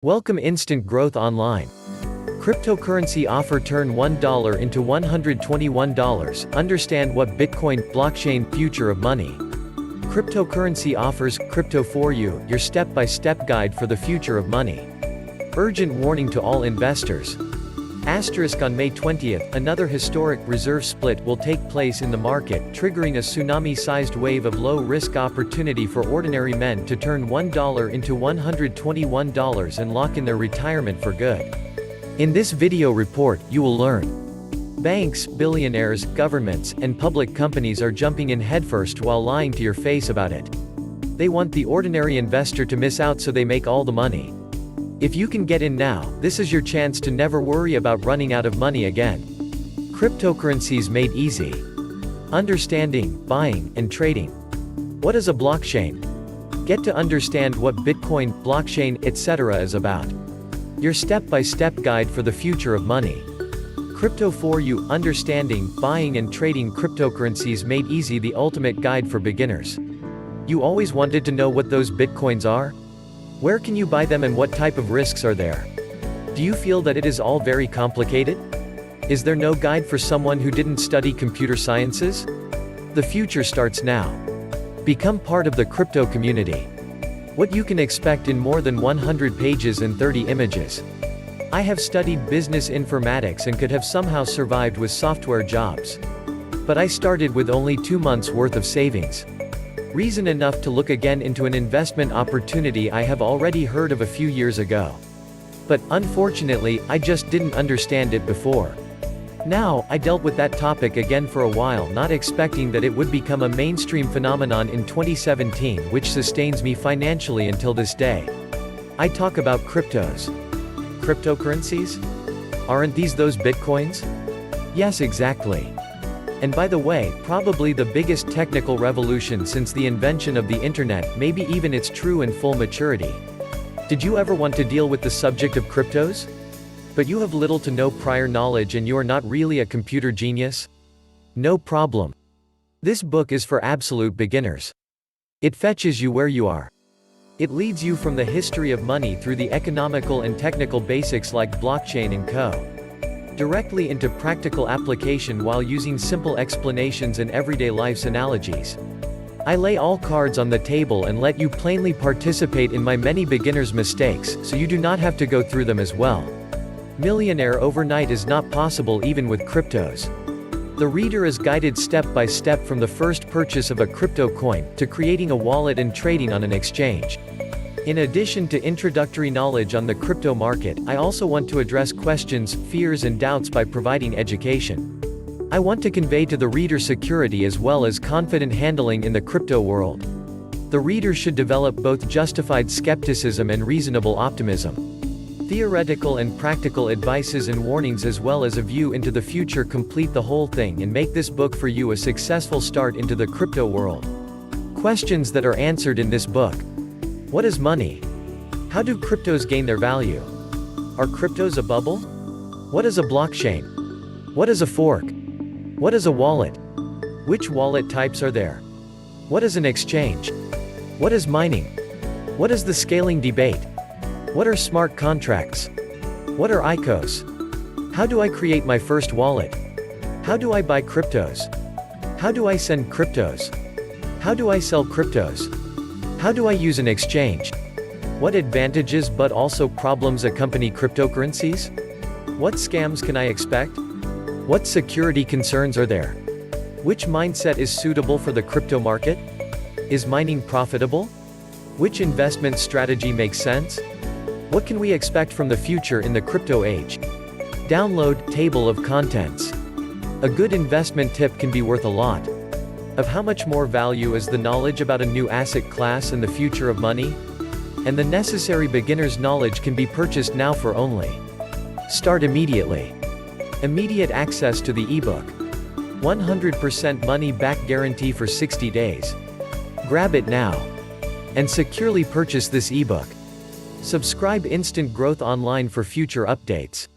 Welcome Instant Growth Online. Cryptocurrency offer turn $1 into $121. Understand what Bitcoin, blockchain, future of money. Cryptocurrency offers, Crypto4you, your step-by-step guide for the future of money. Urgent warning to all investors. Asterisk on May 20th, another historic reserve split will take place in the market, triggering a tsunami-sized wave of low-risk opportunity for ordinary men to turn $1 into $121 and lock in their retirement for good. In this video report, you will learn. Banks, billionaires, governments, and public companies are jumping in headfirst while lying to your face about it. They want the ordinary investor to miss out so they make all the money. If you can get in now, this is your chance to never worry about running out of money again. Cryptocurrencies made easy. Understanding, buying, and trading. What is a blockchain? Get to understand what Bitcoin, blockchain, etc. is about. Your step-by-step guide for the future of money. Crypto4you, understanding, buying and trading cryptocurrencies made easy, the ultimate guide for beginners. You always wanted to know what those Bitcoins are? Where can you buy them and what type of risks are there? Do you feel that it is all very complicated? Is there no guide for someone who didn't study computer sciences? The future starts now. Become part of the crypto community. What you can expect in more than 100 pages and 30 images. I have studied business informatics and could have somehow survived with software jobs. But I started with only 2 months worth of savings. Reason enough to look again into an investment opportunity I have already heard of a few years ago. But, unfortunately, I just didn't understand it before. Now, I dealt with that topic again for a while, not expecting that it would become a mainstream phenomenon in 2017, which sustains me financially until this day. I talk about cryptos. Cryptocurrencies? Aren't these those Bitcoins? Yes, exactly. And by the way, probably the biggest technical revolution since the invention of the internet, maybe even its true and full maturity. Did you ever want to deal with the subject of cryptos? But you have little to no prior knowledge and you are not really a computer genius? No problem. This book is for absolute beginners. It fetches you where you are. It leads you from the history of money through the economical and technical basics like blockchain and co. Directly into practical application while using simple explanations and everyday life's analogies. I lay all cards on the table and let you plainly participate in my many beginners' mistakes, so you do not have to go through them as well. Millionaire overnight is not possible even with cryptos. The reader is guided step by step from the first purchase of a crypto coin, to creating a wallet and trading on an exchange. In addition to introductory knowledge on the crypto market, I also want to address questions, fears and doubts by providing education. I want to convey to the reader security as well as confident handling in the crypto world. The reader should develop both justified skepticism and reasonable optimism. Theoretical and practical advices and warnings as well as a view into the future complete the whole thing and make this book for you a successful start into the crypto world. Questions that are answered in this book. What is money? How do cryptos gain their value? Are cryptos a bubble? What is a blockchain? What is a fork? What is a wallet? Which wallet types are there? What is an exchange? What is mining? What is the scaling debate? What are smart contracts? What are ICOs? How do I create my first wallet? How do I buy cryptos? How do I send cryptos? How do I sell cryptos? How do I use an exchange? What advantages but also problems accompany cryptocurrencies? What scams can I expect? What security concerns are there? Which mindset is suitable for the crypto market? Is mining profitable? Which investment strategy makes sense? What can we expect from the future in the crypto age? Download table of contents. A good investment tip can be worth a lot. Of how much more value is the knowledge about a new asset class and the future of money? And the necessary beginner's knowledge can be purchased now for only. Start immediately. Immediate access to the ebook. 100% money back guarantee for 60 days. Grab it now. And securely purchase this ebook. Subscribe Instant Growth Online for future updates.